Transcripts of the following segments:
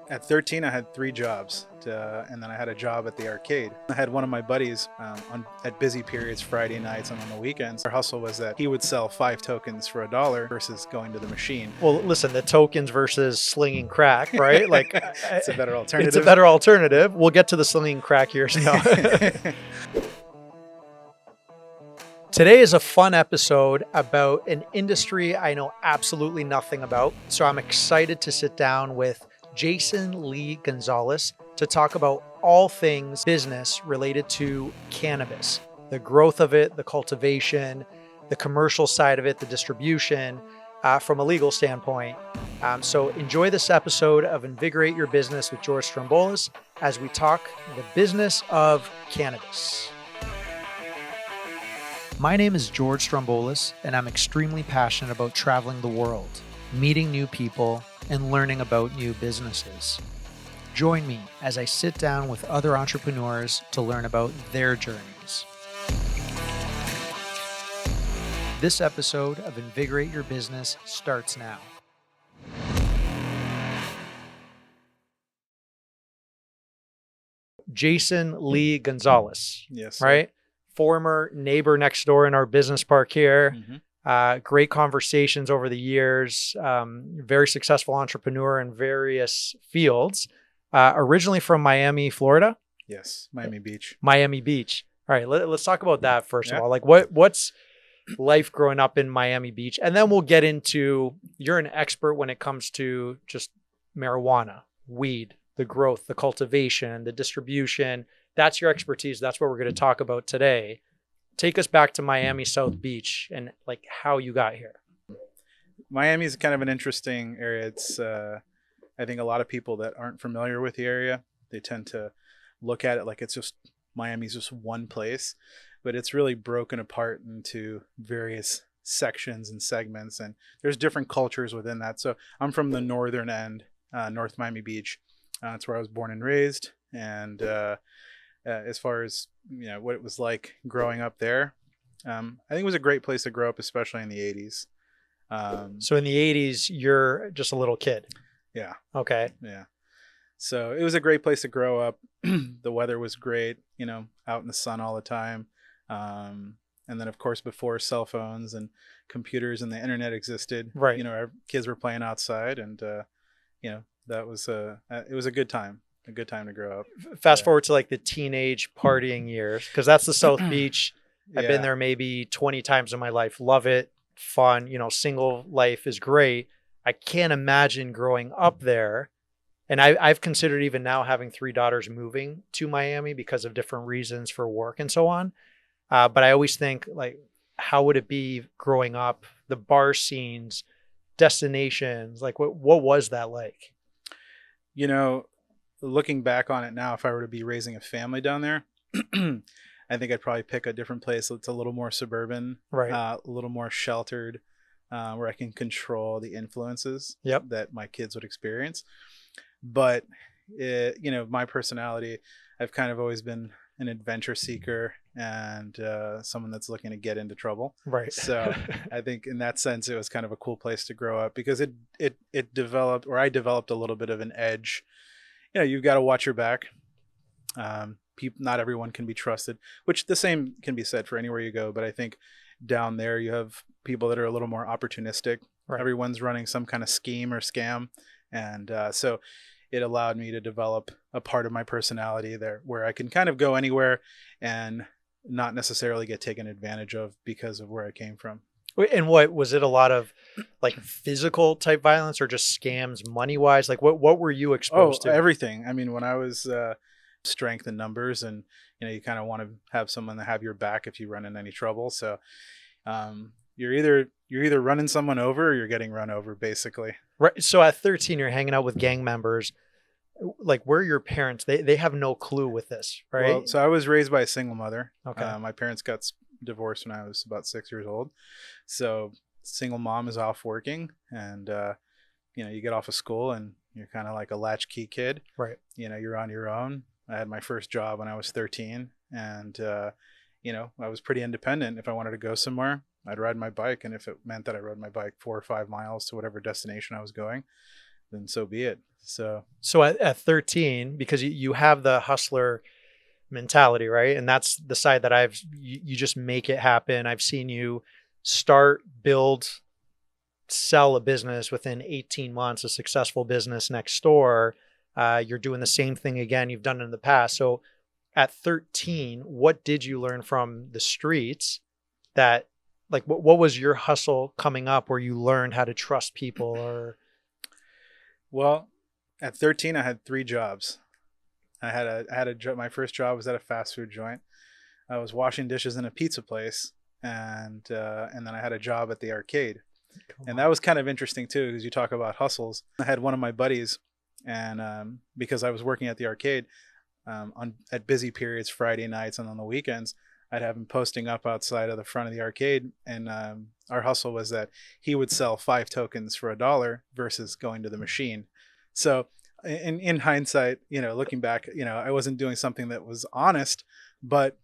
At 13, I had 3 jobs, and then I had a job at the arcade. I had one of my buddies at busy periods, Friday nights and on the weekends. Our hustle was that he would sell 5 tokens for $1 versus going to the machine. Well, listen, the tokens versus slinging crack, right? Like, it's a better alternative. It's a better alternative. We'll get to the slinging crack here. No. Today is a fun episode about an industry I know absolutely nothing about. So I'm excited to sit down with Jason Lee Gonzalez to talk about all things business related to cannabis, the growth of it, the cultivation, the commercial side of it, the distribution, from a legal standpoint. So enjoy this episode of Invigorate Your Business with George Stroumboulis as we talk the business of cannabis. My name is George Stroumboulis, and I'm extremely passionate about traveling the world, meeting new people, and learning about new businesses. Join me as I sit down with other entrepreneurs to learn about their journeys. This episode of Invigorate Your Business starts now. Jason Lee Gonzalez. Yes. Right? Former neighbor next door in our business park here. Mm-hmm. Great conversations over the years. Very successful entrepreneur in various fields. Originally from Miami, Florida. Yes, Miami Beach. Miami Beach. All right, let's talk about that first Yeah. of all. Like, what's life growing up in Miami Beach? And then we'll get into, you're an expert when it comes to just marijuana, weed, the growth, the cultivation, the distribution. That's your expertise. That's what we're going to talk about today. Take us back to Miami South Beach and like how you got here. Miami is kind of an interesting area. It's, I think a lot of people that aren't familiar with the area, they tend to look at it like it's just Miami's just one place, but it's really broken apart into various sections and segments, and there's different cultures within that. So I'm from the northern end, North Miami Beach. That's where I was born and raised. And as far as what it was like growing up there, I think it was a great place to grow up, especially in the 80s. So in the 80s, you're just a little kid. Yeah. Okay. Yeah. So it was a great place to grow up. The weather was great, out in the sun all the time. And then, of course, before cell phones and computers and the internet existed, right? Our kids were playing outside, and that was it was a good time to grow up. Fast forward to like the teenage partying years, because that's the South Beach. I've been there maybe 20 times in my life. Love it. Fun. Single life is great. I can't imagine growing up there. And I've considered even now having 3 daughters moving to Miami because of different reasons for work and so on. But I always think, like, how would it be growing up? The bar scenes, destinations, like what was that like? Looking back on it now, if I were to be raising a family down there, I think I'd probably pick a different place that's a little more suburban, right? A little more sheltered, where I can control the influences that my kids would experience. But, my personality, I've kind of always been an adventure seeker and someone that's looking to get into trouble. Right. So I think in that sense, it was kind of a cool place to grow up because it developed, or I developed a little bit of an edge. You've got to watch your back. Not everyone can be trusted, which the same can be said for anywhere you go. But I think down there you have people that are a little more opportunistic. Right. Everyone's running some kind of scheme or scam. And so it allowed me to develop a part of my personality there where I can kind of go anywhere and not necessarily get taken advantage of because of where I came from. And what was it? A lot of like physical type violence or just scams money wise? Like what were you exposed to? Everything. I mean, when I was strength in numbers, and you kind of want to have someone to have your back if you run into any trouble. So you're either running someone over or you're getting run over, basically. Right. So at 13, you're hanging out with gang members. Like, where are your parents? They have no clue with this, right? Well, so I was raised by a single mother. Okay. My parents got divorced when I was about 6 years old. So single mom is off working, and you get off of school and you're kind of like a latchkey kid. Right. You're on your own. I had my first job when I was 13, and I was pretty independent. If I wanted to go somewhere, I'd ride my bike, and if it meant that I rode my bike 4 or 5 miles to whatever destination I was going, then so be it. So So at 13, because you have the hustler mentality, right? And that's the side that you just make it happen. I've seen you start, build, sell a business within 18 months, a successful business next door. You're doing the same thing again. You've done it in the past. So at 13, what did you learn from the streets that, like, what was your hustle coming up where you learned how to trust people? Or well, at 13, I had 3 jobs. I had a job. My first job was at a fast food joint. I was washing dishes in a pizza place, and then I had a job at the arcade. And that was kind of interesting too, because you talk about hustles. I had one of my buddies, and because I was working at the arcade at busy periods, Friday nights and on the weekends, I'd have him posting up outside of the front of the arcade. And our hustle was that he would sell 5 tokens for $1 versus going to the machine. So in hindsight, looking back, I wasn't doing something that was honest, but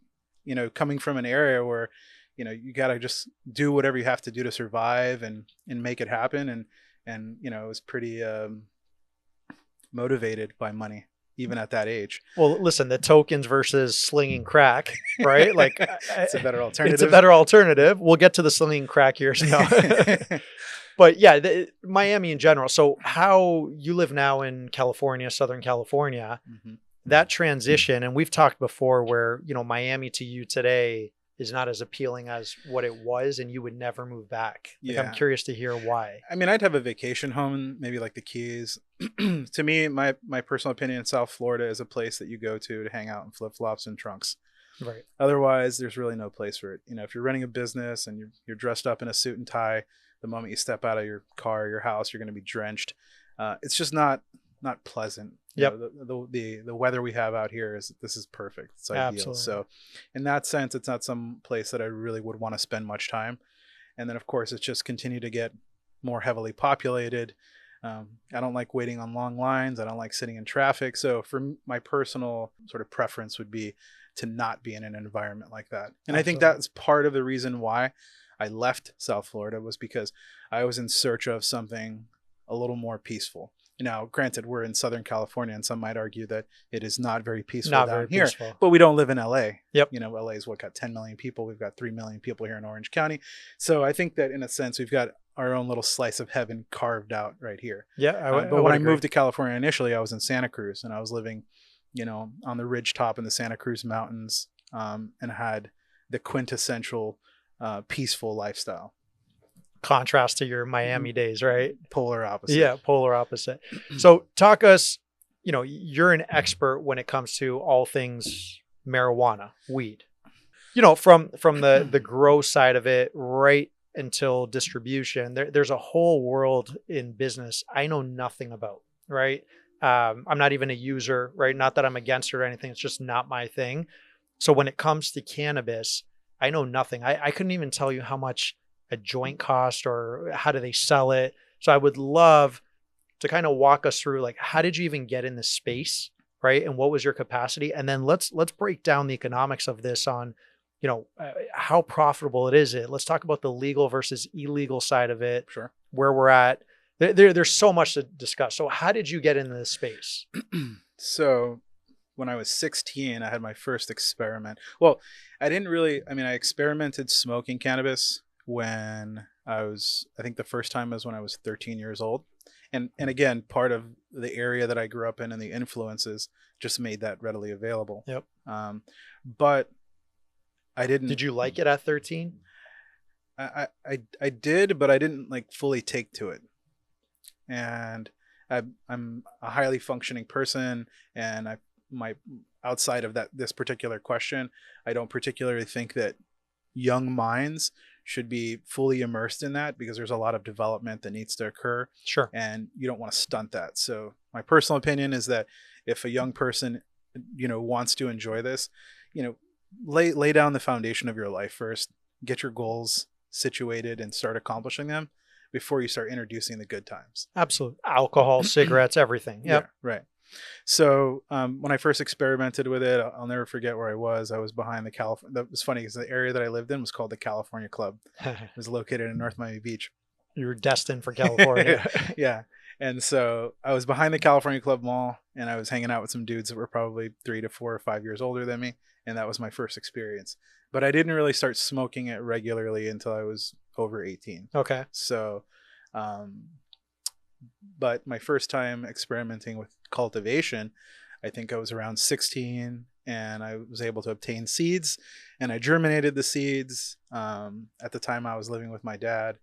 coming from an area where you got to just do whatever you have to do to survive and make it happen. And I was pretty motivated by money, even at that age. well, listen, the tokens versus slinging crack, right? Like It's a better alternative. it's a better alternative. We'll get to the slinging crack here. No. But yeah, Miami in general. So how you live now in California, Southern California, Mhm. that transition, and we've talked before where, Miami to you today is not as appealing as what it was, and you would never move back. Like, Yeah. I'm curious to hear why. I mean, I'd have a vacation home, maybe like the Keys. To me, my personal opinion, South Florida is a place that you go to hang out in flip-flops and trunks. Right. Otherwise, there's really no place for it. If you're running a business and you're dressed up in a suit and tie, the moment you step out of your car or your house, you're going to be drenched. It's just not pleasant. Yep. The weather we have out here this is perfect. It's ideal. Absolutely. So in that sense, it's not some place that I really would want to spend much time. And then of course, it's just continued to get more heavily populated. I don't like waiting on long lines. I don't like sitting in traffic. So for my personal sort of preference would be to not be in an environment like that. And I think that's part of the reason why I left South Florida, was because I was in search of something a little more peaceful. Now, granted, we're in Southern California, and some might argue that it is not very peaceful down here. But we don't live in LA. Yep. LA is got 10 million people. We've got 3 million people here in Orange County. So I think that in a sense, we've got our own little slice of heaven carved out right here. Yeah. But when I moved to California initially, I was in Santa Cruz, and I was living, on the ridge top in the Santa Cruz Mountains, and had the quintessential peaceful lifestyle. Contrast to your Miami days, right? Polar opposite. Yeah, polar opposite. So talk us, you're an expert when it comes to all things marijuana, weed. From the grow side of it right until distribution, there's a whole world in business I know nothing about, right? I'm not even a user, right? Not that I'm against it or anything. It's just not my thing. So when it comes to cannabis, I know nothing. I couldn't even tell you how much a joint cost or how do they sell it. So I would love to kind of walk us through, like, how did you even get in this space, right? And what was your capacity? And then let's break down the economics of this on, how profitable it is. Let's talk about the legal versus illegal side of it. Sure. Where we're at. There's so much to discuss. So how did you get into this space? So when I was 16, I had my first experiment. Well, I experimented smoking cannabis when I think the first time was when I was 13 years old. And again, part of the area that I grew up in and the influences just made that readily available. Yep. But I didn't. Did you like it at 13? I did, but I didn't fully take to it. And I'm a highly functioning person, and outside of this particular question, I don't particularly think that young minds should be fully immersed in that, because there's a lot of development that needs to occur. Sure. And you don't want to stunt that. So my personal opinion is that if a young person, wants to enjoy this, lay down the foundation of your life first, get your goals situated and start accomplishing them before you start introducing the good times. Absolutely. Alcohol, cigarettes, everything. Yep. Yeah, right. So when I first experimented with it, I'll never forget where I was. I was behind the California. That was funny because the area that I lived in was called the California Club. It was located in North Miami Beach. You were destined for California. Yeah. And so I was behind the California Club Mall, and I was hanging out with some dudes that were probably 3 to 4 or 5 years older than me, and that was my first experience. But I didn't really start smoking it regularly until I was over 18. Okay. So, but my first time experimenting with cultivation, I think I was around 16, and I was able to obtain seeds, and I germinated the seeds. At the time, I was living with my dad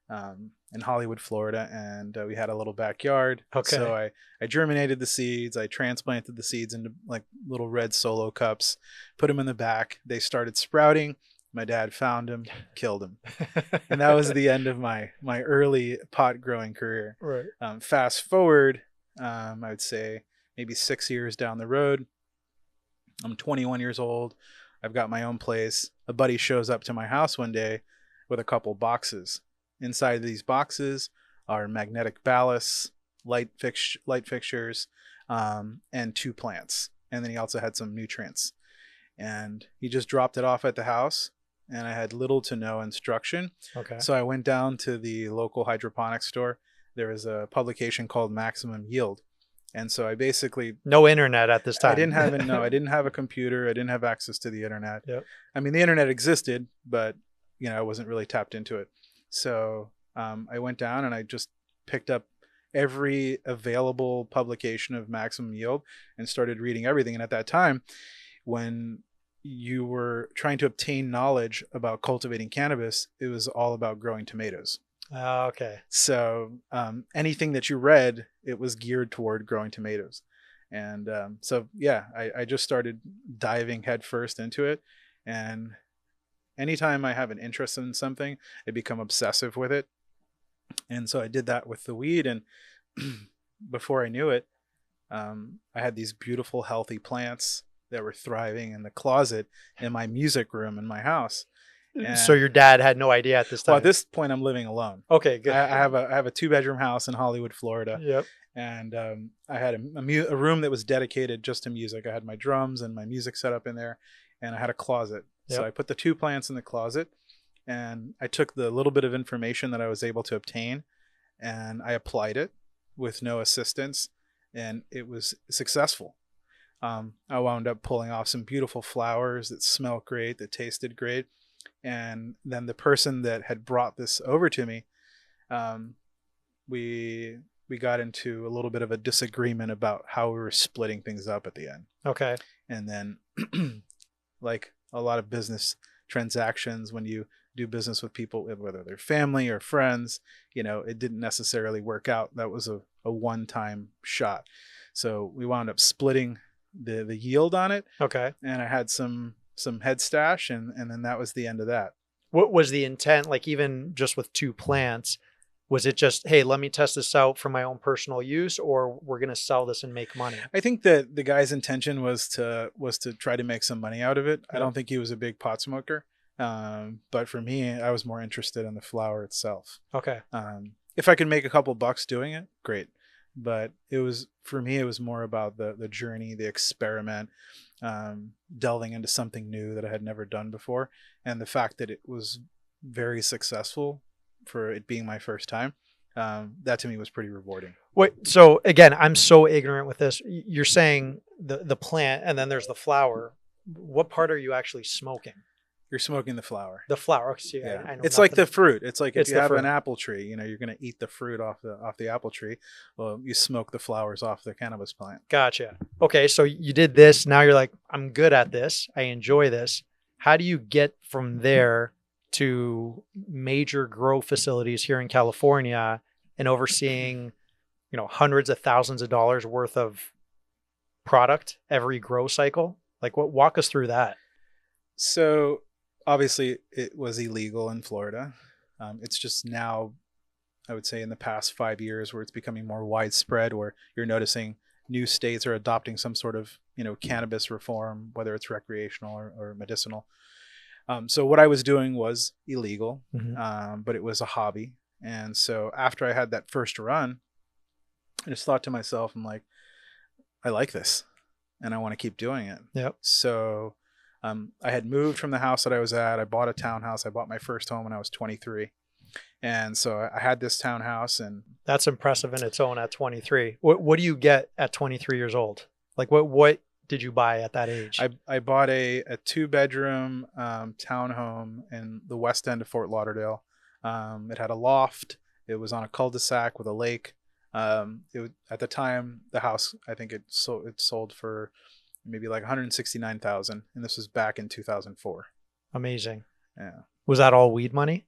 in Hollywood, Florida, and we had a little backyard. Okay. So I germinated the seeds. I transplanted the seeds into like little red solo cups, put them in the back. They started sprouting. My dad found them, killed them, and that was the end of my early pot growing career. Right. Fast forward, I would say maybe 6 years down the road. I'm 21 years old. I've got my own place. A buddy shows up to my house one day with a couple boxes. Inside of these boxes are magnetic ballasts, light fixtures, and 2 plants. And then he also had some nutrients. And he just dropped it off at the house, and I had little to no instruction. Okay. So I went down to the local hydroponics store. There was a publication called Maximum Yield. And so I basically, no internet at this time. I didn't have a computer. I didn't have access to the internet. Yep. I mean, the internet existed, but I wasn't really tapped into it. So I went down and I just picked up every available publication of Maximum Yield and started reading everything. And at that time, when you were trying to obtain knowledge about cultivating cannabis, it was all about growing tomatoes. Okay. So anything that you read, it was geared toward growing tomatoes. And so, yeah, I just started diving headfirst into it. And anytime I have an interest in something, I become obsessive with it. And so I did that with the weed. And before I knew it, I had these beautiful, healthy plants that were thriving in the closet in my music room in my house. And so your dad had no idea at this time? Well, at this point, I'm living alone. Okay, good. I have a 2-bedroom house in Hollywood, Florida. Yep. And I had a room that was dedicated just to music. I had my drums and my music set up in there, and I had a closet. Yep. So I put the 2 plants in the closet, and I took the little bit of information that I was able to obtain, and I applied it with no assistance, and it was successful. I wound up pulling off some beautiful flowers that smelled great, that tasted great. And then the person that had brought this over to me, we got into a little bit of a disagreement about how we were splitting things up at the end. Okay. And then, like a lot of business transactions, when you do business with people, whether they're family or friends, it didn't necessarily work out. That was a one-time shot. So we wound up splitting the yield on it. Okay. And I had some head stash, and then that was the end of that. What was the intent? Like, even just with 2 plants, was it just, hey, let me test this out for my own personal use, or we're going to sell this and make money? I think that the guy's intention was to try to make some money out of it. Yeah. I don't think he was a big pot smoker. But for me, I was more interested in the flower itself. Okay. If I could make a couple bucks doing it, great. But for me, it was more about the journey, the experiment, delving into something new that I had never done before. And the fact that it was very successful for it being my first time, that to me was pretty rewarding. Wait, so again, I'm so ignorant with this. You're saying the plant, and then there's the flower. What part are you actually smoking? You're smoking the flower. The flower. Okay, so Yeah. I know It's like nothing. the fruit. It's like if It's you the have fruit. an apple tree, you're going to eat the fruit off the apple tree. Well, you smoke the flowers off the cannabis plant. Gotcha. Okay, so you did this. Now you're like, I'm good at this. I enjoy this. How do you get from there to major grow facilities here in California and overseeing, hundreds of thousands of dollars worth of product every grow cycle? Like, walk us through that. So obviously it was illegal in Florida. It's just now, I would say in the past 5 years, where it's becoming more widespread, where you're noticing new states are adopting some sort of, cannabis reform, whether it's recreational or medicinal. So what I was doing was illegal, but it was a hobby. And so after I had that first run, I just thought to myself, I'm like, I like this and I want to keep doing it. Yep. So I had moved from the house that I was at. I bought a townhouse. I bought my first home when I was 23. And so I had this townhouse, and That's impressive in its own at 23. What do you get at 23 years old? Like what did you buy at that age? I bought a 2-bedroom townhome in the west end of Fort Lauderdale. It had a loft. It was on a cul-de-sac with a lake. At the time, the house, I think it sold for maybe like 169,000, and this was back in 2004. Amazing. Yeah. Was that all weed money?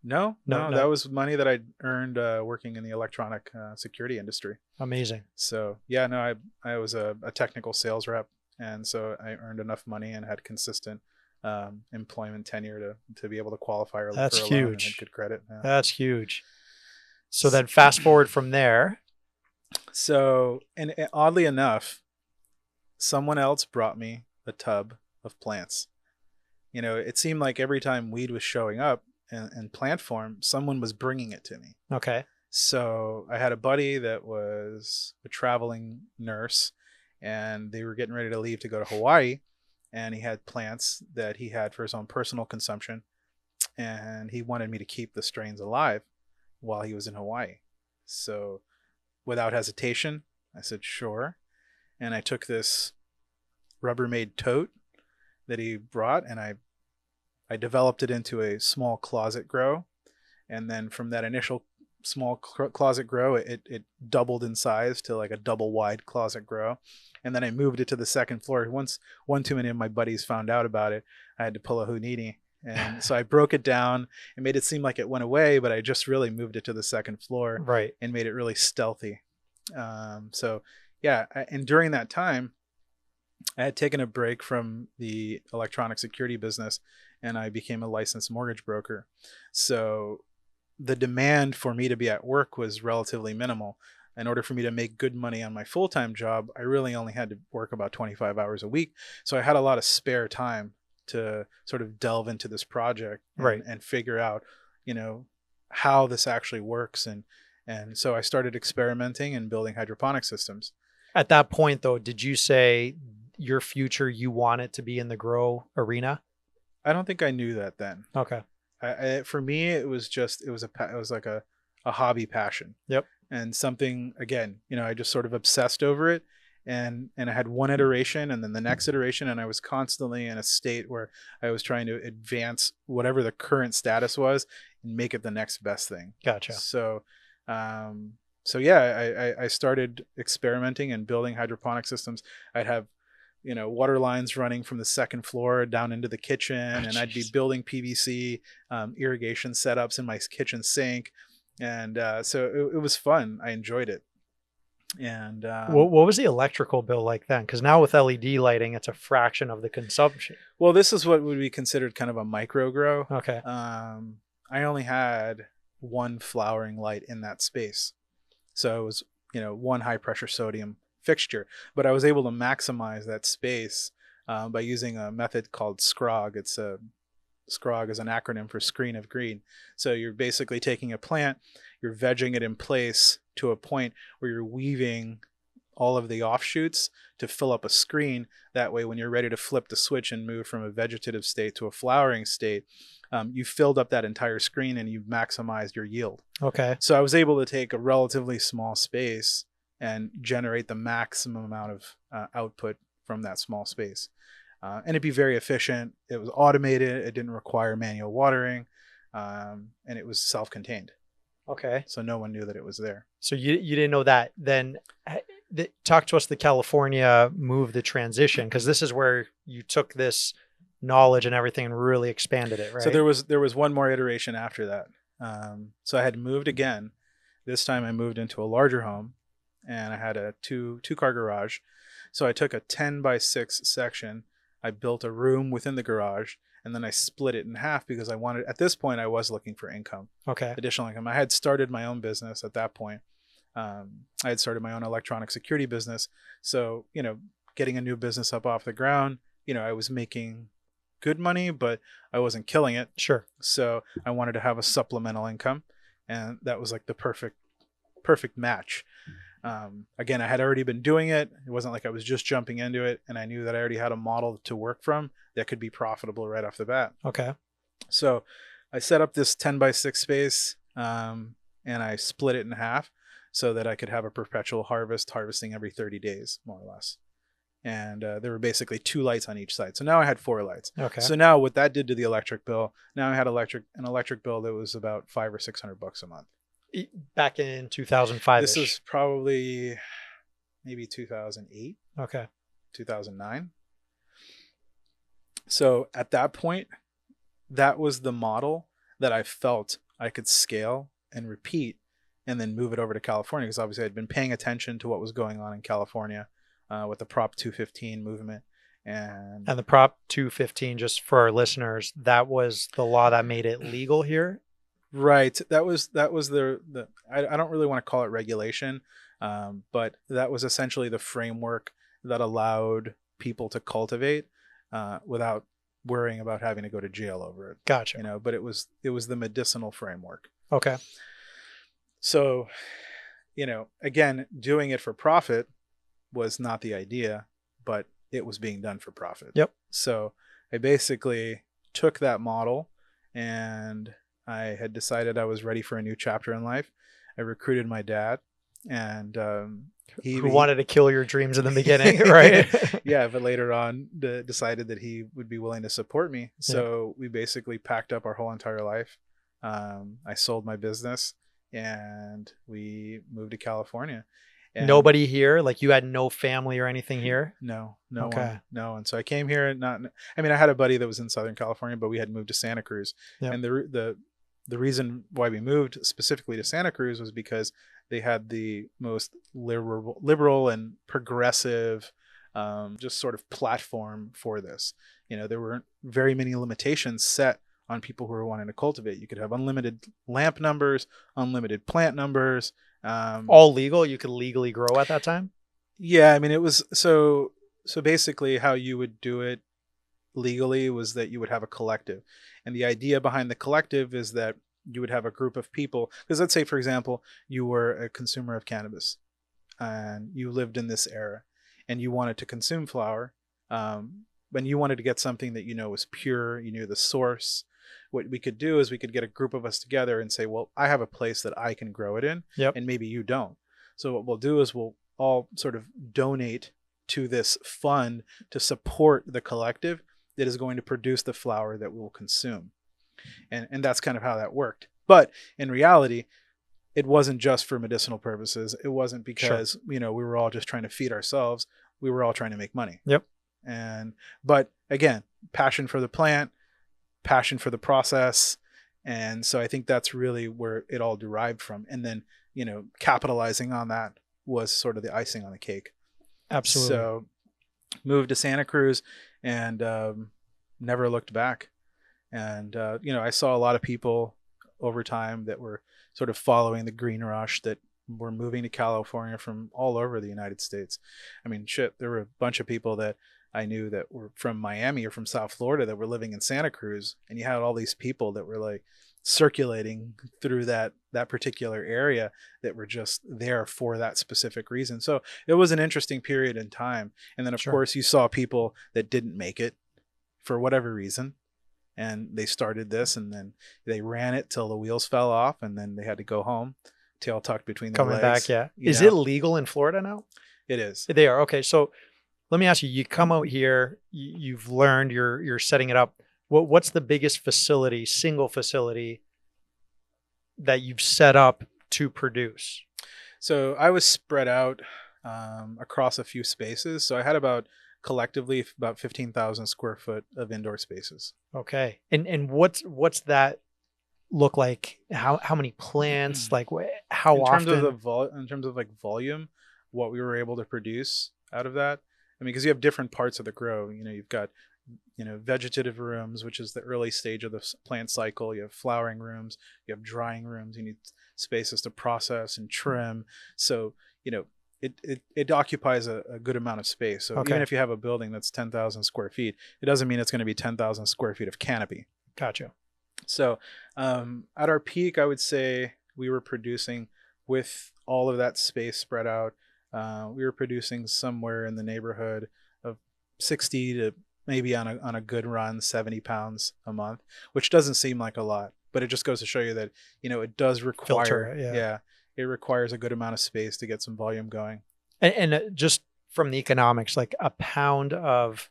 No, No. that was money that I earned working in the electronic security industry. Amazing. So yeah, no, I was a technical sales rep, and so I earned enough money and had consistent employment tenure to be able to qualify for That's a loan and huge. had good credit. Yeah. That's huge. So then fast forward from there. So, and oddly enough, someone else brought me a tub of plants. You know, it seemed like every time weed was showing up in plant form, someone was bringing it to me. Okay. So I had a buddy that was a traveling nurse, and they were getting ready to leave to go to Hawaii, and he had plants that he had for his own personal consumption, and he wanted me to keep the strains alive while he was in Hawaii. So without hesitation, I said, sure. And I took this Rubbermaid tote that he brought, and I developed it into a small closet grow. And then from that initial small closet grow, it doubled in size to like a double wide closet grow. And then I moved it to the second floor. Once one too many of my buddies found out about it, I had to pull a Houdini. And so I broke it down and made it seem like it went away, but I just really moved it to the second floor, right, and made it really stealthy. So yeah, and during that time, I had taken a break from the electronic security business, and I became a licensed mortgage broker. So the demand for me to be at work was relatively minimal. In order for me to make good money on my full-time job, I really only had to work about 25 hours a week. So I had a lot of spare time to sort of delve into this project and figure out, you know, how this actually works. And so I started experimenting and building hydroponic systems. At that point, though, did you say your future, you want it to be in the grow arena? I don't think I knew that then. Okay. For me, it was like a hobby passion. Yep. And something, again, you know, I just sort of obsessed over it, and I had one iteration and then the next iteration, and I was constantly in a state where I was trying to advance whatever the current status was and make it the next best thing. Gotcha. So, yeah, I started experimenting and building hydroponic systems. I'd have, you know, water lines running from the second floor down into the kitchen, and I'd be building PVC irrigation setups in my kitchen sink. And so it was fun. I enjoyed it. And what was the electrical bill like then? Because now with LED lighting, it's a fraction of the consumption. Well, this is what would be considered kind of a micro grow. Okay. I only had one flowering light in that space. So it was, you know, one high pressure sodium fixture, but I was able to maximize that space by using a method called SCROG. SCROG is an acronym for screen of green. So you're basically taking a plant, you're vegging it in place to a point where you're weaving all of the offshoots to fill up a screen. That way, when you're ready to flip the switch and move from a vegetative state to a flowering state, you filled up that entire screen and you've maximized your yield. Okay. So I was able to take a relatively small space and generate the maximum amount of output from that small space. And it'd be very efficient. It was automated. It didn't require manual watering. And it was self-contained. Okay. So no one knew that it was there. So you didn't know that. Then talk to us the California move, the transition, because this is where you took this knowledge and everything and really expanded it, right? So there was one more iteration after that. So I had moved again. This time I moved into a larger home, and I had a two-car garage. So I took a 10x6 section. I built a room within the garage, and then I split it in half because at this point, I was looking for income. Okay. Additional income. I had started my own business at that point. I had started my own electronic security business. So, you know, getting a new business up off the ground, you know, I was making good money, but I wasn't killing it. Sure. So I wanted to have a supplemental income, and that was like the perfect match. Again, I had already been doing it. It wasn't like I was just jumping into it, and I knew that I already had a model to work from that could be profitable right off the bat. Okay. So I set up this 10x6 space. and I split it in half so that I could have a perpetual harvesting every 30 days, more or less. And there were basically 2 lights on each side. So now I had 4 lights. Okay. So now what that did to the electric bill, now I had an electric bill that was about $500 or $600 a month. Back in 2005. This is probably maybe 2008, okay. 2009. So at that point, that was the model that I felt I could scale and repeat and then move it over to California, because obviously I'd been paying attention to what was going on in California with the Prop 215 movement. And the Prop 215, just for our listeners, that was the law that made it legal here. Right. That was the I don't really want to call it regulation, but that was essentially the framework that allowed people to cultivate without worrying about having to go to jail over it. Gotcha. You know, but it was the medicinal framework. Okay. So, you know, again, doing it for profit was not the idea, but it was being done for profit. Yep. So I basically took that model, and I had decided I was ready for a new chapter in life. I recruited my dad, and he wanted to kill your dreams in the beginning, right? Yeah, but later on decided that he would be willing to support me. So we basically packed up our whole entire life. I sold my business, and we moved to California. And nobody here? Like, you had no family or anything here? No okay. one, no. And so I came here, I had a buddy that was in Southern California, but we had moved to Santa Cruz. Yep. And the reason why we moved specifically to Santa Cruz was because they had the most liberal and progressive just sort of platform for this. You know, there weren't very many limitations set on people who were wanting to cultivate. You could have unlimited lamp numbers, unlimited plant numbers. All legal? You could legally grow at that time? Yeah, I mean, it was so basically how you would do it legally was that you would have a collective. And the idea behind the collective is that you would have a group of people, because let's say, for example, you were a consumer of cannabis and you lived in this era and you wanted to consume flower, when you wanted to get something that you know was pure, you knew the source. What we could do is we could get a group of us together and say, well, I have a place that I can grow it in, and maybe you don't. So what we'll do is we'll all sort of donate to this fund to support the collective that is going to produce the flower that we'll consume. And that's kind of how that worked. But in reality, it wasn't just for medicinal purposes. It wasn't because, you know, we were all just trying to feed ourselves. We were all trying to make money. Yep. But again, passion for the plant, passion for the process. And so I think that's really where it all derived from. And then, you know, capitalizing on that was sort of the icing on the cake. Absolutely. So moved to Santa Cruz and never looked back. And, you know, I saw a lot of people over time that were sort of following the green rush that were moving to California from all over the United States. I mean, there were a bunch of people that I knew that were from Miami or from South Florida that were living in Santa Cruz. And you had all these people that were like circulating through that particular area that were just there for that specific reason. So it was an interesting period in time. And then of course you saw people that didn't make it for whatever reason. And they started this and then they ran it till the wheels fell off and then they had to go home, tail tucked between their legs. Coming back, yeah. Is it legal in Florida now? It is. They are. Okay. So let me ask you, you come out here, you've learned, you're setting it up. What's the biggest facility, single facility that you've set up to produce? So I was spread out across a few spaces. So I had collectively about 15,000 square foot of indoor spaces. Okay. And what's that look like? How many plants? Like how often? In terms of like volume, what we were able to produce out of that. I mean, because you have different parts of the grow. You know, you've got, you know, vegetative rooms, which is the early stage of the plant cycle. You have flowering rooms, you have drying rooms. You need spaces to process and trim. So, you know, it occupies a good amount of space. So even if you have a building that's 10,000 square feet, it doesn't mean it's going to be 10,000 square feet of canopy. Gotcha. So at our peak, I would say we were producing, with all of that space spread out, we were producing somewhere in the neighborhood of 60 to maybe on a good run, 70 pounds a month, which doesn't seem like a lot. but it just goes to show you that, it does Filter require, it, yeah. yeah, it requires a good amount of space to get some volume going. And just from the economics, like a pound of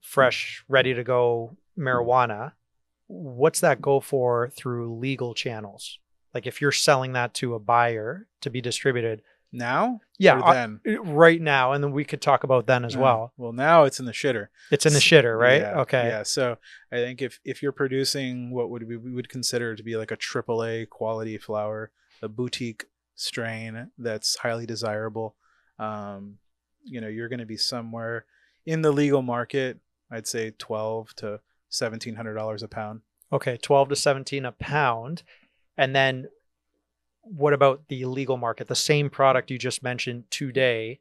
fresh, ready to go marijuana, what's that go for through legal channels? Like if you're selling that to a buyer to be distributed. Now? Yeah, Or then? right now. And then we could talk about then as well. Well, now it's in the shitter. It's in the shitter, right? Yeah. Okay. Yeah. So I think if you're producing what we would consider to be like a AAA quality flower, a boutique strain that's highly desirable, you're going to be somewhere in the legal market. I'd say $1,200 to $1,700 a pound. Okay, 12 to 17 a pound. And then what about the illegal market? The same product you just mentioned today,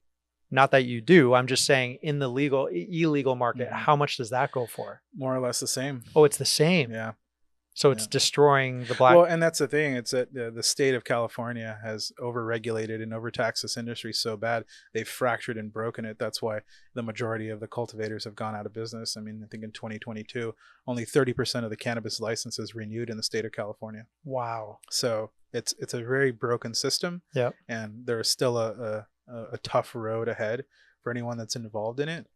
not that you do, I'm just saying in the illegal market, how much does that go for? More or less the same. Oh, it's the same. Yeah. So it's destroying the black. Well, and that's the thing. It's that the state of California has overregulated and overtaxed this industry so bad. They've fractured and broken it. That's why the majority of the cultivators have gone out of business. I mean, I think in 2022, only 30% of the cannabis licenses renewed in the state of California. Wow. So it's a very broken system. Yep. And there's still a tough road ahead for anyone that's involved in it.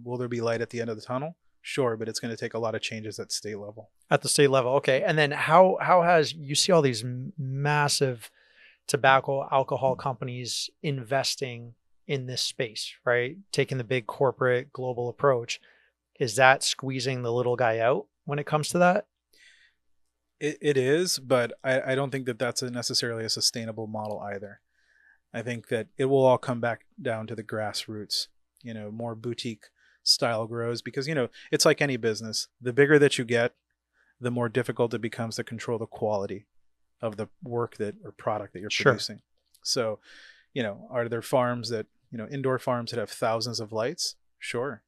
Will there be light at the end of the tunnel? Sure, but it's going to take a lot of changes at state level. At the state level, okay. And then how has, you see all these massive tobacco, alcohol companies investing in this space, right? Taking the big corporate global approach. Is that squeezing the little guy out when it comes to that? It is, but I don't think that that's necessarily a sustainable model either. I think that it will all come back down to the grassroots, more boutique style grows, because it's like any business. The bigger that you get, the more difficult it becomes to control the quality of the work or product that you're producing. So, are there farms that, indoor farms that have thousands of lights? Sure.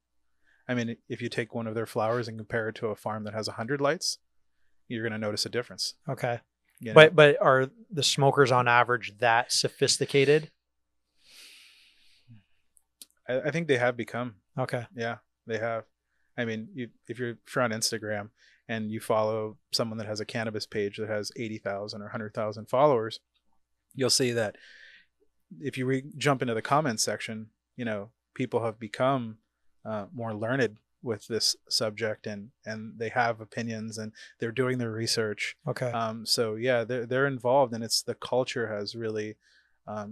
I mean, if you take one of their flowers and compare it to a farm that has 100 lights, you're going to notice a difference. Okay. But are the smokers on average that sophisticated? I think they have become. Okay. Yeah, they have. I mean, if you're on Instagram and you follow someone that has a cannabis page that has 80,000 or 100,000 followers, you'll see that if you jump into the comments section, people have become more learned with this subject, and they have opinions and they're doing their research. Okay. So yeah, they're involved, and it's the culture has really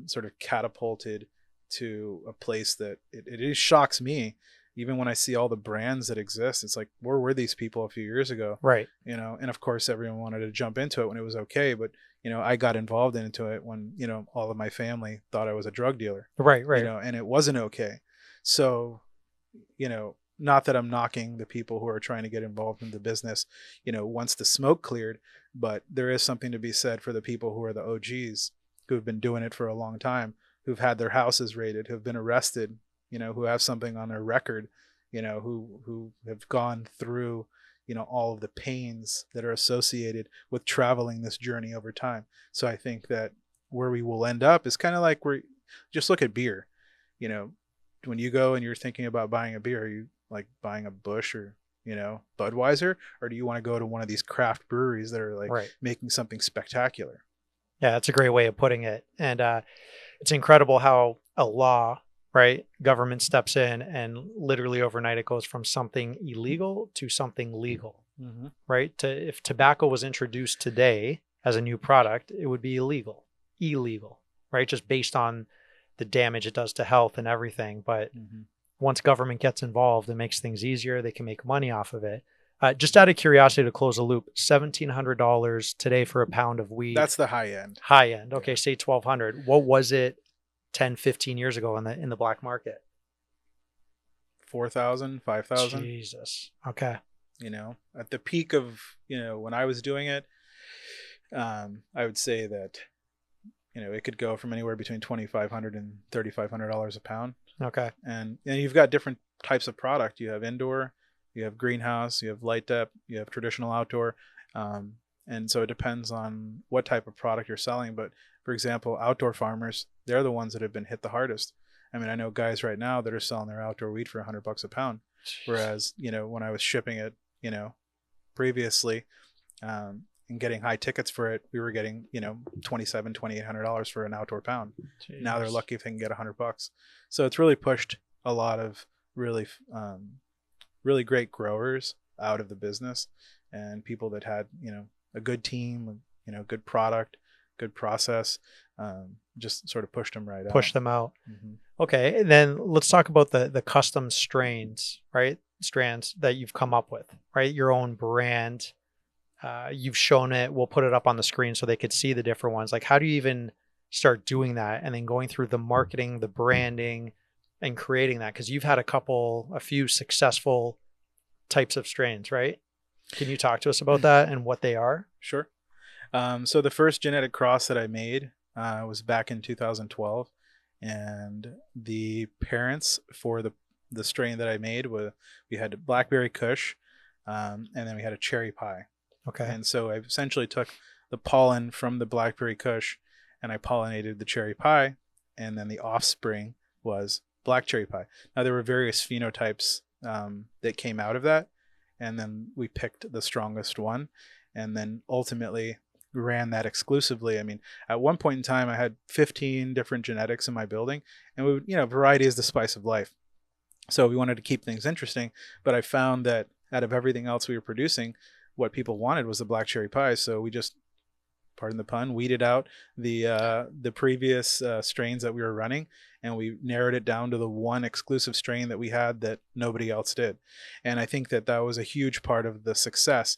sort of catapulted to a place that it shocks me. Even when I see all the brands that exist, it's like, where were these people a few years ago? Right. And of course everyone wanted to jump into it when it was okay. But, I got involved into it when, all of my family thought I was a drug dealer. Right. Right. And it wasn't okay. So, not that I'm knocking the people who are trying to get involved in the business, once the smoke cleared, but there is something to be said for the people who are the OGs who have been doing it for a long time, who've had their houses raided, who've been arrested, who have something on their record, who have gone through, all of the pains that are associated with traveling this journey over time. So I think that where we will end up is kind of like just look at beer. When you go and you're thinking about buying a beer, are you like buying a Busch or, Budweiser, or do you want to go to one of these craft breweries that are like making something spectacular? Yeah, that's a great way of putting it. And it's incredible how a law, right, government steps in and literally overnight it goes from something illegal to something legal, right? If tobacco was introduced today as a new product, it would be illegal, right? Just based on the damage it does to health and everything. But once government gets involved, it makes things easier. They can make money off of it. Just out of curiosity, to close the loop, $1,700 today for a pound of weed. That's the high end. High end. Okay, say $1,200. What was it 10, 15 years ago in the black market? 4,000, 5,000. Jesus. Okay. At the peak of, when I was doing it, I would say that, it could go from anywhere between $2,500 and $3,500 a pound. Okay. And you've got different types of product. You have indoor, you have greenhouse, you have light dep, you have traditional outdoor. And so it depends on what type of product you're selling. But for example, outdoor farmers, they're the ones that have been hit the hardest. I mean, I know guys right now that are selling their outdoor weed for $100 a pound. Whereas, when I was shipping it, previously, and getting high tickets for it, we were getting, $2,800 for an outdoor pound. Jeez. Now they're lucky if they can get $100. So it's really pushed a lot of really, really great growers out of the business, and people that had, a good team, good product, good process, just sort of pushed them right out. Push them out. Mm-hmm. Okay. And then let's talk about the custom strains, right? Strands that you've come up with, right? Your own brand. You've shown it. We'll put it up on the screen so they could see the different ones. Like, how do you even start doing that? And then going through the marketing, the branding, and creating that? Because you've had a few successful types of strains, right? Can you talk to us about that and what they are? Sure. So the first genetic cross that I made was back in 2012, and the parents for the strain that I made we had blackberry kush, and then we had a cherry pie. Okay. And so I essentially took the pollen from the blackberry kush and I pollinated the cherry pie, and then the offspring was black cherry pie. Now there were various phenotypes that came out of that, and then we picked the strongest one, and then ultimately ran that exclusively. I mean, at one point in time, I had 15 different genetics in my building, and we would, variety is the spice of life. So we wanted to keep things interesting, but I found that out of everything else we were producing, what people wanted was the black cherry pie. So we just, pardon the pun, weeded out the previous strains that we were running, and we narrowed it down to the one exclusive strain that we had that nobody else did. And I think that was a huge part of the success.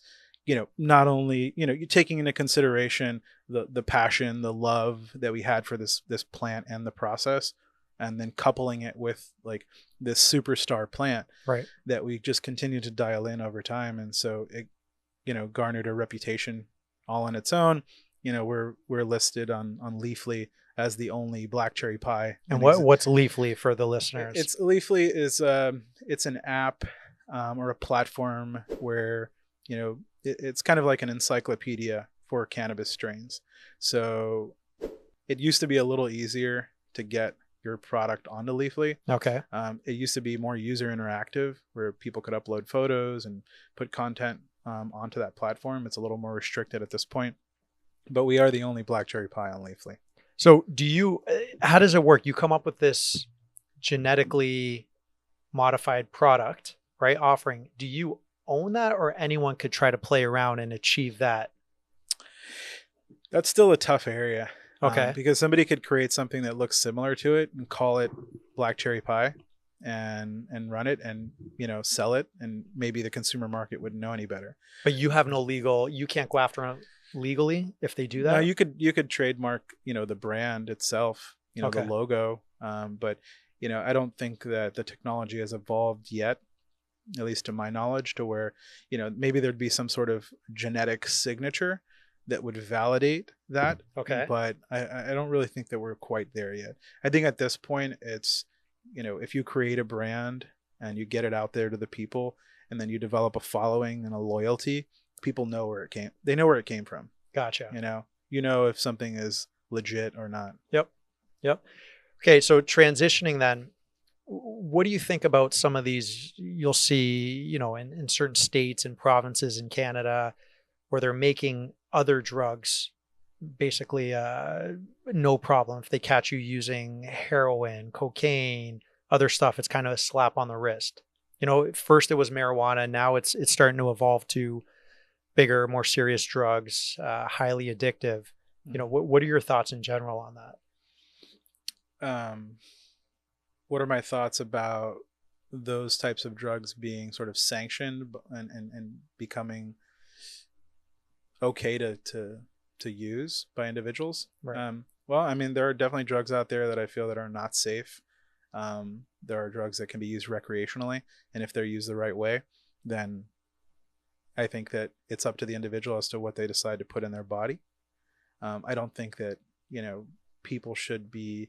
Not only, you're taking into consideration the passion, the love that we had for this plant and the process, and then coupling it with like this superstar plant, right, that we just continue to dial in over time. And so it, garnered a reputation all on its own. We're listed on Leafly as the only black cherry pie. And what's Leafly for the listeners? It's Leafly is it's an app or a platform where it's kind of like an encyclopedia for cannabis strains. So it used to be a little easier to get your product onto Leafly. Okay. It used to be more user interactive, where people could upload photos and put content onto that platform. It's a little more restricted at this point, but we are the only black cherry pie on Leafly. So how does it work? You come up with this genetically modified product, right? Offering. Do you own that, or anyone could try to play around and achieve that? That's still a tough area. Okay. Because somebody could create something that looks similar to it and call it black cherry pie and run it and, sell it. And maybe the consumer market wouldn't know any better. But you have you can't go after them legally if they do that? No, you could trademark, the brand itself, Okay. the logo. But, I don't think that the technology has evolved yet, at least to my knowledge, to where, maybe there'd be some sort of genetic signature that would validate that. Okay. But I don't really think that we're quite there yet. I think at this point it's, if you create a brand and you get it out there to the people, and then you develop a following and a loyalty, people know where it came. They know where it came from. Gotcha. If something is legit or not. Yep. Okay. So transitioning then, what do you think about some of these you'll see, in certain states and provinces in Canada, where they're making other drugs basically no problem if they catch you using heroin, cocaine, other stuff? It's kind of a slap on the wrist. First it was marijuana, now it's starting to evolve to bigger, more serious drugs, highly addictive. What are your thoughts in general on that? What are my thoughts about those types of drugs being sort of sanctioned and becoming okay to use by individuals? Right. Well, I mean, there are definitely drugs out there that I feel that are not safe. There are drugs that can be used recreationally, and if they're used the right way, then I think that it's up to the individual as to what they decide to put in their body. I don't think that, people should be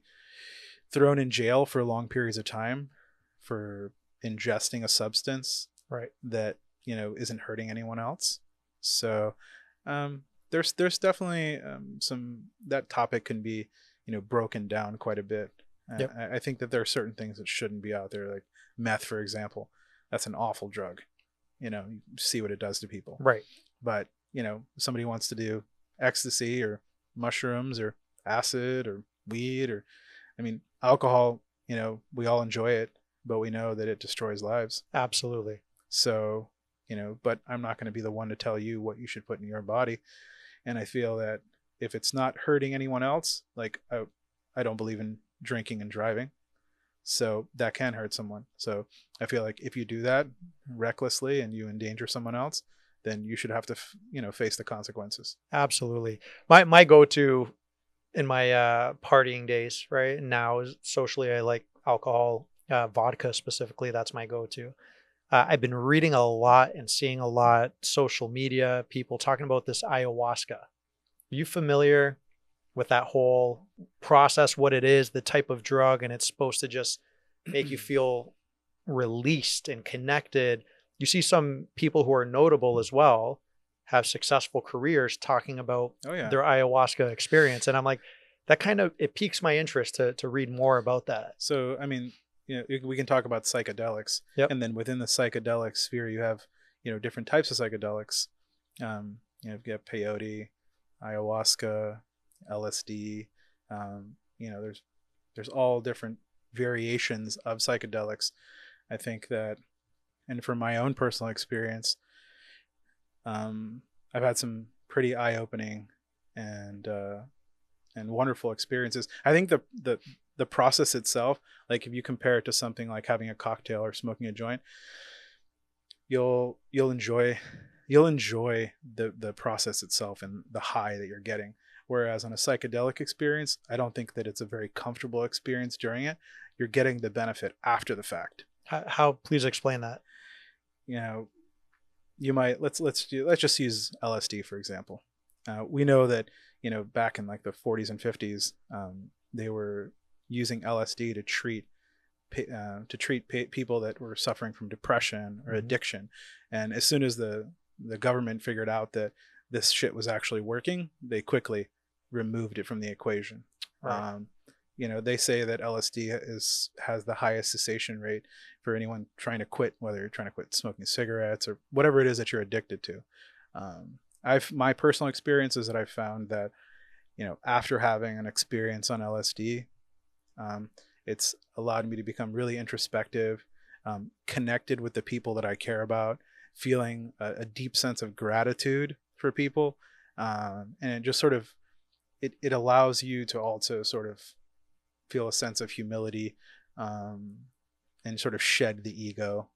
thrown in jail for long periods of time for ingesting a substance, right, that, isn't hurting anyone else. So there's definitely some, that topic can be, broken down quite a bit. Yep. I think that there are certain things that shouldn't be out there, like meth, for example. That's an awful drug. You see what it does to people. Right. But, somebody wants to do ecstasy or mushrooms or acid or weed, or, I mean, alcohol, we all enjoy it, but we know that it destroys lives. Absolutely. So, but I'm not going to be the one to tell you what you should put in your body. And I feel that if it's not hurting anyone else, like I don't believe in drinking and driving. So that can hurt someone. So I feel like if you do that recklessly and you endanger someone else, then you should have to, face the consequences. Absolutely. My go-to in my partying days, right now, is socially, I like alcohol, vodka specifically. That's my go-to. I've been reading a lot and seeing a lot social media, people talking about this ayahuasca. Are you familiar with that whole process, what it is, the type of drug, and it's supposed to just make you feel released and connected? You see some people who are notable as well have successful careers talking about Oh yeah. their ayahuasca experience. And I'm like, that kind of, it piques my interest to read more about that. So, I mean, we can talk about psychedelics. Yep. And then within the psychedelic sphere, you have, different types of psychedelics. You've got peyote, ayahuasca, LSD. There's all different variations of psychedelics. I think that, and from my own personal experience, I've had some pretty eye-opening and wonderful experiences. I think the process itself, like if you compare it to something like having a cocktail or smoking a joint, you'll enjoy the process itself and the high that you're getting. Whereas on a psychedelic experience, I don't think that it's a very comfortable experience during it. You're getting the benefit after the fact. How please explain that. You might, let's just use LSD for example. We know that back in like the 40s and 50s, they were using LSD to treat people that were suffering from depression or addiction. And as soon as the government figured out that this shit was actually working, they quickly removed it from the equation. Right. They say that LSD has the highest cessation rate for anyone trying to quit, whether you're trying to quit smoking cigarettes or whatever it is that you're addicted to. My personal experience is that I've found that, after having an experience on LSD, it's allowed me to become really introspective, connected with the people that I care about, feeling a deep sense of gratitude for people. And it just sort of, it allows you to also sort of feel a sense of humility, and sort of shed the ego.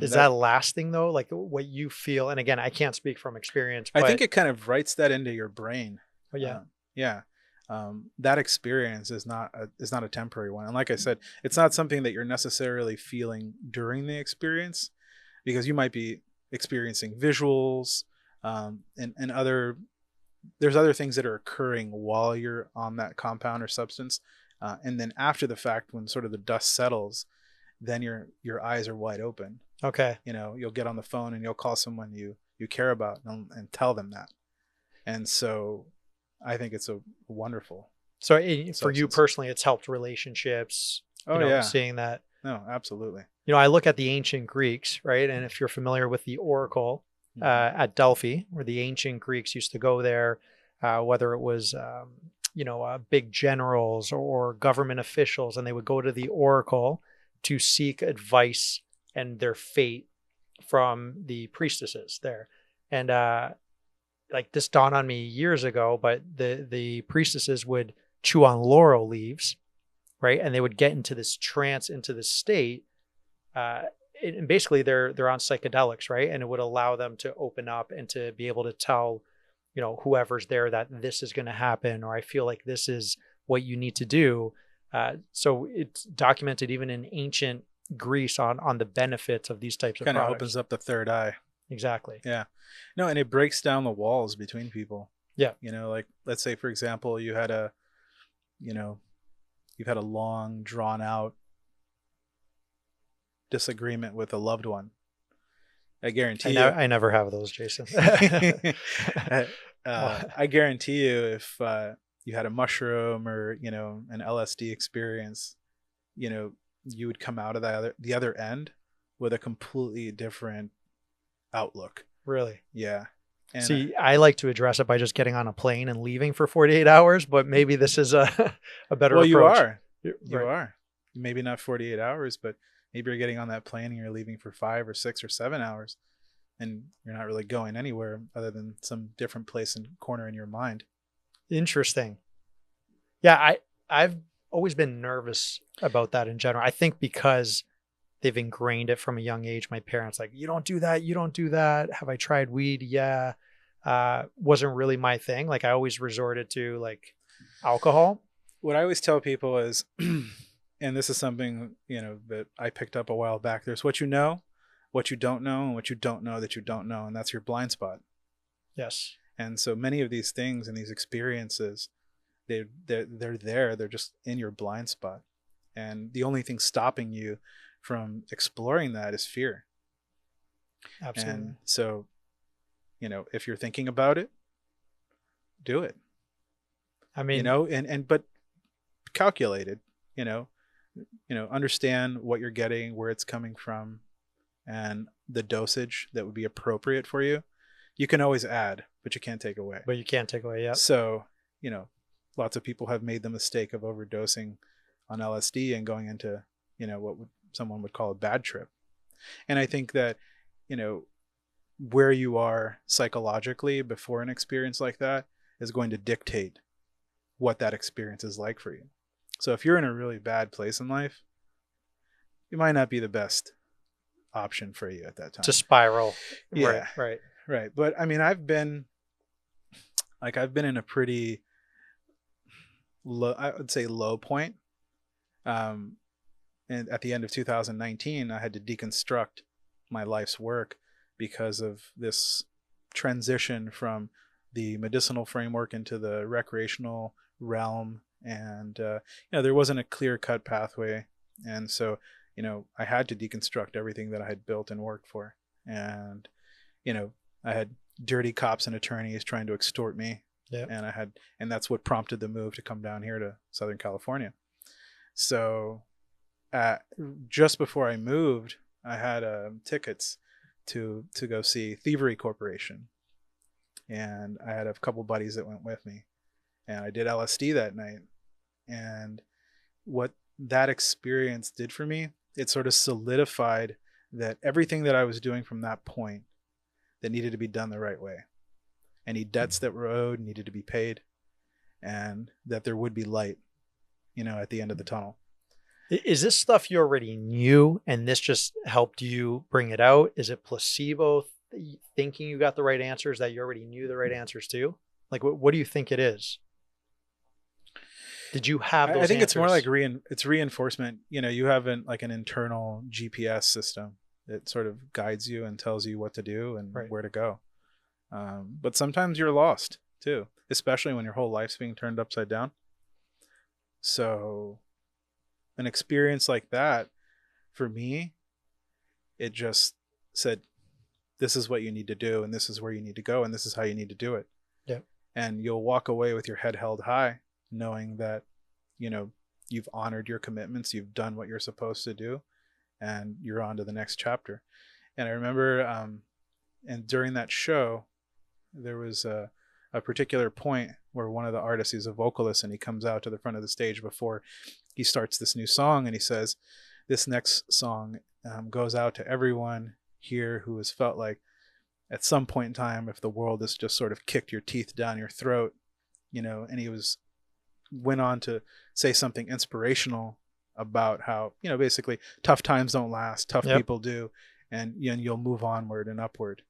Is that lasting though? Like what you feel? And again, I can't speak from experience, but I think it kind of writes that into your brain. Oh, yeah. Yeah. That experience is not a temporary one. And like I said, it's not something that you're necessarily feeling during the experience, because you might be experiencing visuals, and there's other things that are occurring while you're on that compound or substance. And then after the fact, when sort of the dust settles, then your eyes are wide open. Okay. You'll get on the phone and you'll call someone you care about and tell them that. And so I think it's a wonderful. So for you personally, it's helped relationships. Oh yeah. Seeing that. No, absolutely. I look at the ancient Greeks, right? And if you're familiar with the Oracle at Delphi, where the ancient Greeks used to go there, whether it was, big generals or government officials, and they would go to the Oracle to seek advice and their fate from the priestesses there. And like this dawned on me years ago, but the priestesses would chew on laurel leaves, right? And they would get into this trance, into this state. And basically they're on psychedelics, right? And it would allow them to open up and to be able to tell, whoever's there that this is going to happen, or I feel like this is what you need to do. So it's documented even in ancient Greece on the benefits of these types of products. Kind of opens up the third eye. Exactly. Yeah. No, and it breaks down the walls between people. Yeah. Like let's say, for example, you've had a long drawn out disagreement with a loved one. I guarantee you. I never have those, Jason. I guarantee you, if you had a mushroom or an LSD experience, you would come out of the other end with a completely different outlook. Really? Yeah. And See, I like to address it by just getting on a plane and leaving for 48 hours, but maybe this is a, a better well, approach. you Right. are, maybe not 48 hours, but maybe you're getting on that plane and you're leaving for 5 or 6 or 7 hours, and you're not really going anywhere other than some different place and corner in your mind. Interesting. Yeah, I've always been nervous about that in general. I think because they've ingrained it from a young age. My parents like, you don't do that, you don't do that. Have I tried weed? Yeah. Wasn't really my thing. Like I always resorted to like alcohol. What I always tell people is, and this is something, that I picked up a while back. There's what you know, what you don't know, and what you don't know that you don't know, and that's your blind spot. Yes. And so many of these things and these experiences, they're there. They're just in your blind spot, and the only thing stopping you from exploring that is fear. Absolutely. And so, if you're thinking about it, do it. I mean, but calculated. Understand what you're getting, where it's coming from, and the dosage that would be appropriate for you. You can always add, but you can't take away. but you can't take away. Yeah. So, lots of people have made the mistake of overdosing on LSD and going into, someone would call a bad trip. And I think that, where you are psychologically before an experience like that is going to dictate what that experience is like for you. So if you're in a really bad place in life, it might not be the best option for you at that time. To spiral. Yeah. Right. But I mean, I've been in a pretty low, I would say low point. And at the end of 2019, I had to deconstruct my life's work because of this transition from the medicinal framework into the recreational realm. And, there wasn't a clear cut pathway. And so, I had to deconstruct everything that I had built and worked for. And, I had dirty cops and attorneys trying to extort me. Yeah. And that's what prompted the move to come down here to Southern California. So, just before I moved, I had tickets to go see Thievery Corporation, and I had a couple buddies that went with me, and I did LSD that night. And what that experience did for me, it sort of solidified that everything that I was doing from that point that needed to be done the right way. Any debts that were owed needed to be paid, and that there would be light, at the end of the tunnel. Is this stuff you already knew and this just helped you bring it out? Is it placebo thinking you got the right answers that you already knew the right answers to? Like, what do you think it is? Did you have those I think answers? it's more like it's reinforcement. You have an internal GPS system that sort of guides you and tells you what to do and where to go. But sometimes you're lost too, especially when your whole life's being turned upside down. So an experience like that, for me, it just said, this is what you need to do, and this is where you need to go, and this is how you need to do it. Yeah. And you'll walk away with your head held high, knowing that, you've honored your commitments, you've done what you're supposed to do, and you're on to the next chapter. And I remember, and during that show, there was a particular point where one of the artists, he's a vocalist, and he comes out to the front of the stage before he starts this new song, and he says, this next song goes out to everyone here who has felt like at some point in time, if the world has just sort of kicked your teeth down your throat, and he went on to say something inspirational about how, basically tough times don't last, tough people do, and you'll move onward and upward.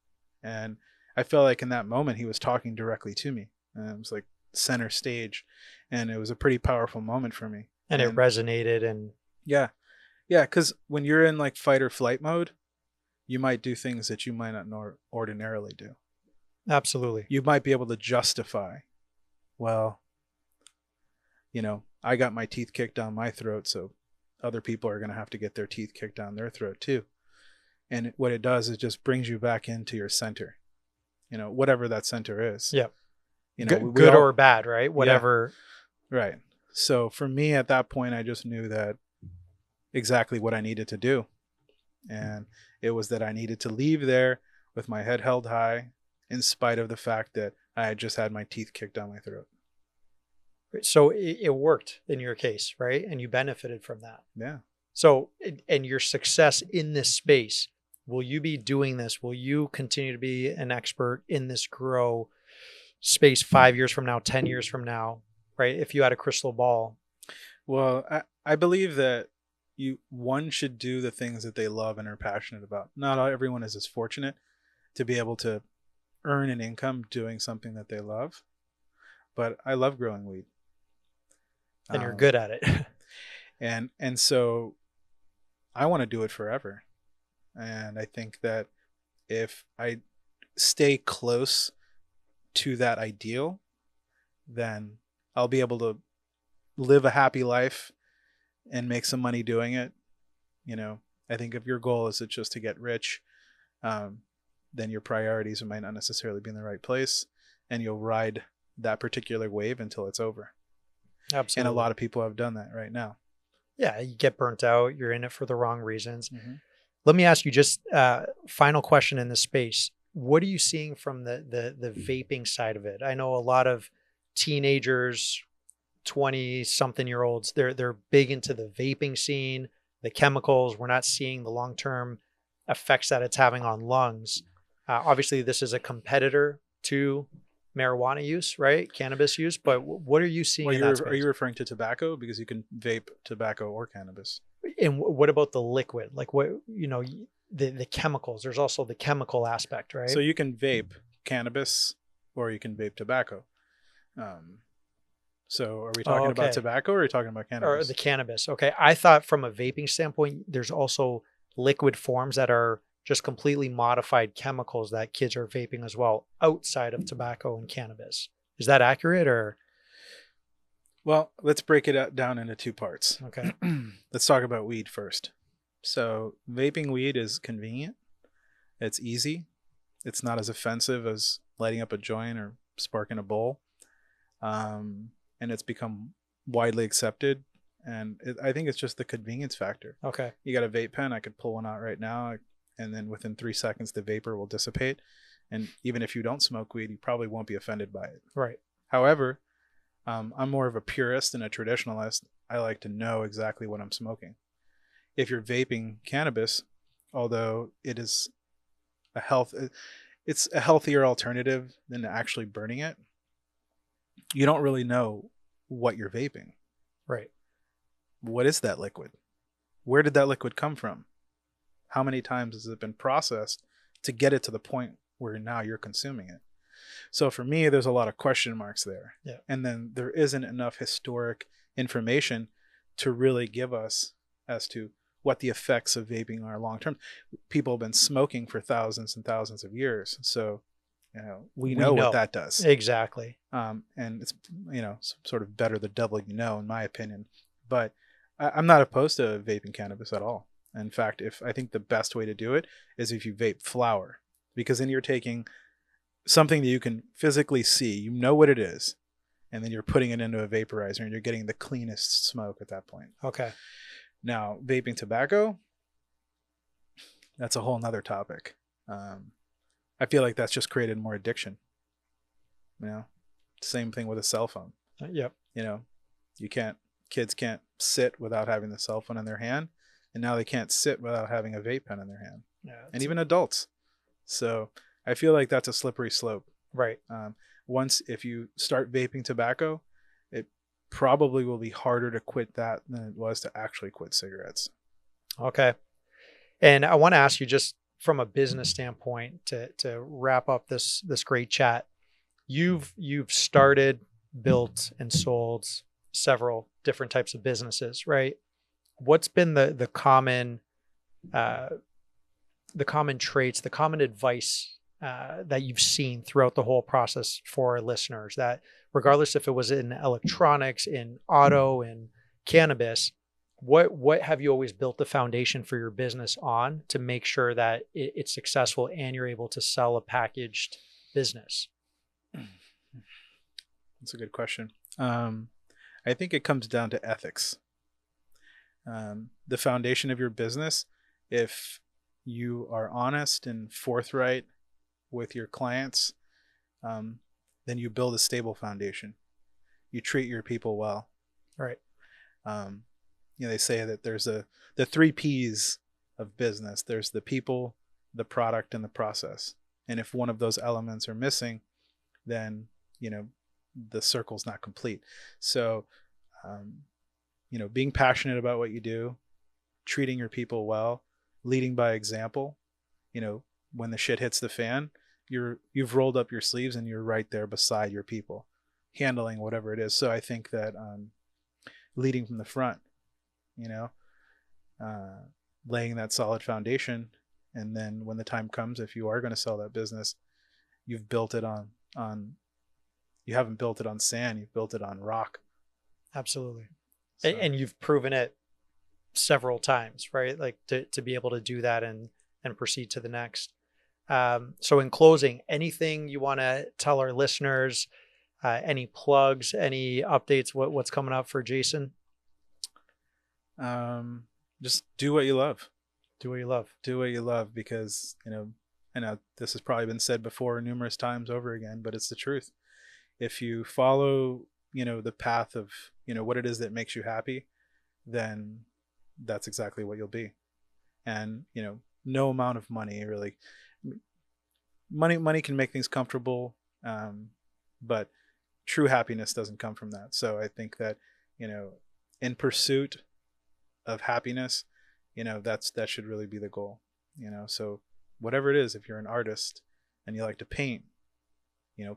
And I felt like in that moment he was talking directly to me, and it was like center stage, and it was a pretty powerful moment for me. And it resonated. And yeah, because when you're in like fight or flight mode, you might do things that you might not ordinarily do. Absolutely. You might be able to justify, well, I got my teeth kicked down my throat, so other people are going to have to get their teeth kicked down their throat too. And what it does is just brings you back into your center, whatever that center is. Yeah. Good or bad, right? Whatever. Yeah. Right. So for me at that point, I just knew that exactly what I needed to do. And it was that I needed to leave there with my head held high, in spite of the fact that I had just had my teeth kicked down my throat. So it worked in your case, right? And you benefited from that. Yeah. So, and your success in this space, will you be doing this? Will you continue to be an expert in this grow space 5 years from now, 10 years from now, right? If you had a crystal ball. Well, I believe that one should do the things that they love and are passionate about. Not everyone is as fortunate to be able to earn an income doing something that they love, but I love growing weed. And you're good at it. and so I want to do it forever. And I think that if I stay close to that ideal, then I'll be able to live a happy life and make some money doing it. You know, I think if your goal is just to get rich, then your priorities might not necessarily be in the right place, and you'll ride that particular wave until it's over. Absolutely. And a lot of people have done that right now. Yeah, you get burnt out. You're in it for the wrong reasons. Mm-hmm. Let me ask you just final question in this space. What are you seeing from the vaping side of it? I know a lot of teenagers, 20-something-year-olds, they're big into the vaping scene, the chemicals. We're not seeing the long-term effects that it's having on lungs. Obviously, this is a competitor to marijuana use, right? Cannabis use. But what are you seeing in that space? Are you referring to tobacco? Because you can vape tobacco or cannabis. And what about the liquid? Like what, the chemicals, there's also the chemical aspect, right? So you can vape cannabis or you can vape tobacco. So are we talking about tobacco or are you talking about cannabis? Or the cannabis. Okay. I thought from a vaping standpoint, there's also liquid forms that are just completely modified chemicals that kids are vaping as well outside of tobacco and cannabis. Is that accurate or? Well, let's break it down into two parts. Okay. Let's talk about weed first. So vaping weed is convenient. It's easy. It's not as offensive as lighting up a joint or sparking a bowl. And it's become widely accepted. And I think it's just the convenience factor. Okay. You got a vape pen. I could pull one out right now. And then within 3 seconds, the vapor will dissipate. And even if you don't smoke weed, you probably won't be offended by it. Right. However, I'm more of a purist and a traditionalist. I like to know exactly what I'm smoking. If you're vaping cannabis, although it's a healthier alternative than actually burning it, you don't really know what you're vaping. Right. What is that liquid? Where did that liquid come from? How many times has it been processed to get it to the point where now you're consuming it? So for me, there's a lot of question marks there. Yeah. And then there isn't enough historic information to really give us as to what the effects of vaping are long term. People have been smoking for thousands and thousands of years. So, we know what that does. Exactly. And it's, sort of better the devil you know, in my opinion. But I'm not opposed to vaping cannabis at all. In fact, I think the best way to do it is if you vape flower, because then you're taking something that you can physically see, you know what it is, and then you're putting it into a vaporizer and you're getting the cleanest smoke at that point. Okay. Now, vaping tobacco, that's a whole nother topic. I feel like that's just created more addiction. Same thing with a cell phone. Yep. Kids can't sit without having the cell phone in their hand, and now they can't sit without having a vape pen in their hand. Yeah, and even adults. So I feel like that's a slippery slope. Right. If you start vaping tobacco, it probably will be harder to quit that than it was to actually quit cigarettes. Okay. And I want to ask you, just from a business standpoint, to wrap up this great chat, you've started, built, and sold several different types of businesses, right? What's been the common traits, the common advice that you've seen throughout the whole process for our listeners, that regardless if it was in electronics, in auto, in cannabis, what have you always built the foundation for your business on to make sure that it's successful and you're able to sell a packaged business? That's a good question. I think it comes down to ethics. The foundation of your business, if you are honest and forthright with your clients, then you build a stable foundation. You treat your people well. Right. They say that there's the 3 P's of business. There's the people, the product, and the process. And if one of those elements are missing, then, the circle's not complete. So, being passionate about what you do, treating your people well, leading by example, when the shit hits the fan, you've rolled up your sleeves and you're right there beside your people, handling whatever it is. So I think that leading from the front, laying that solid foundation, and then when the time comes, if you are going to sell that business, you've built it on you haven't built it on sand, you've built it on rock. Absolutely. So. And you've proven it several times, right? Like to be able to do that and proceed to the next. So in closing, anything you want to tell our listeners, any plugs, any updates, what's coming up for Jason? Just do what you love. Do what you love. Do what you love, because, I know this has probably been said before numerous times over again, but it's the truth. If you follow, the path of, what it is that makes you happy, then that's exactly what you'll be. And, no amount of money really, money can make things comfortable. But true happiness doesn't come from that. So I think that, in pursuit of happiness, that should really be the goal, so whatever it is, if you're an artist and you like to paint,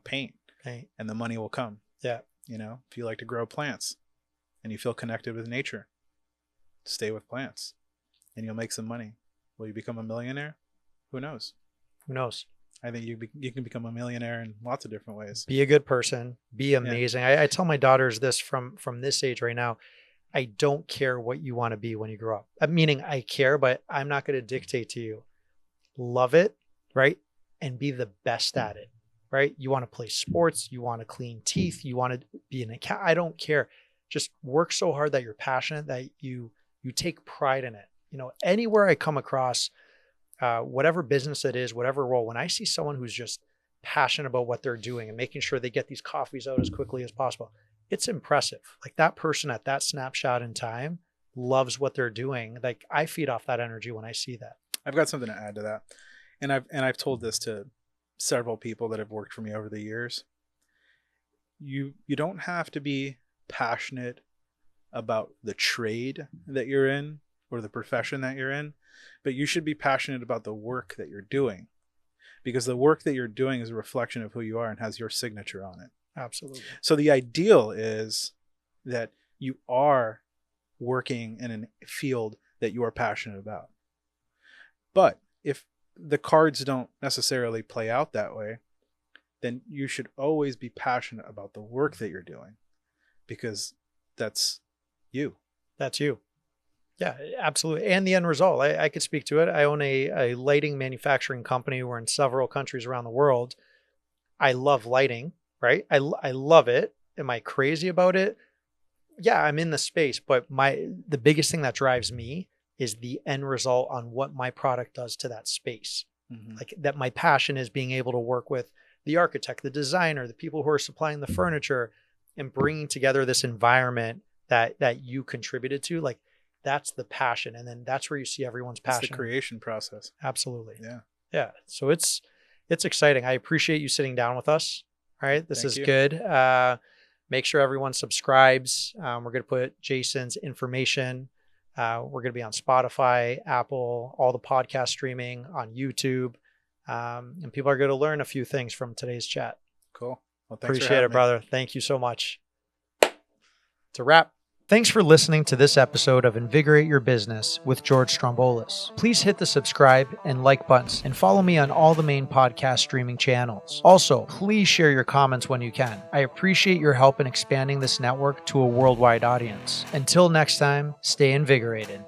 paint, and the money will come. Yeah. If you like to grow plants and you feel connected with nature, stay with plants and you'll make some money. Will you become a millionaire? Who knows? I think you can become a millionaire in lots of different ways. Be a good person, be amazing. Yeah. I tell my daughters this from this age right now. I don't care what you want to be when you grow up. Meaning I care, but I'm not going to dictate to you. Love it, right? And be the best at it, right? You want to play sports, you want to clean teeth, you want to be an accountant. I don't care. Just work so hard that you're passionate, that you take pride in it. Anywhere I come across, whatever business it is, whatever role, when I see someone who's just passionate about what they're doing and making sure they get these coffees out as quickly as possible, it's impressive. Like that person at that snapshot in time loves what they're doing. Like I feed off that energy when I see that. I've got something to add to that. And I've told this to several people that have worked for me over the years. You don't have to be passionate about the trade that you're in or the profession that you're in, but you should be passionate about the work that you're doing, because the work that you're doing is a reflection of who you are and has your signature on it. Absolutely. So the ideal is that you are working in a field that you are passionate about. But if the cards don't necessarily play out that way, then you should always be passionate about the work that you're doing, because that's you. That's you. Yeah, absolutely. And the end result, I could speak to it. I own a lighting manufacturing company. We're in several countries around the world. I love lighting, right? I love it. Am I crazy about it? Yeah, I'm in the space, but the biggest thing that drives me is the end result on what my product does to that space. Mm-hmm. Like that my passion is being able to work with the architect, the designer, the people who are supplying the furniture, and bringing together this environment that you contributed to. Like that's the passion. And then that's where you see everyone's passion. It's the creation process. Absolutely. Yeah. Yeah. So it's exciting. I appreciate you sitting down with us. All right. This is good. Make sure everyone subscribes. We're going to put Jason's information. We're going to be on Spotify, Apple, all the podcast streaming, on YouTube. And people are going to learn a few things from today's chat. Cool. Well, thanks. Appreciate it, brother. Thank you so much. To wrap. Thanks for listening to this episode of Invigorate Your Business with George Stroumboulis. Please hit the subscribe and like buttons and follow me on all the main podcast streaming channels. Also, please share your comments when you can. I appreciate your help in expanding this network to a worldwide audience. Until next time, stay invigorated.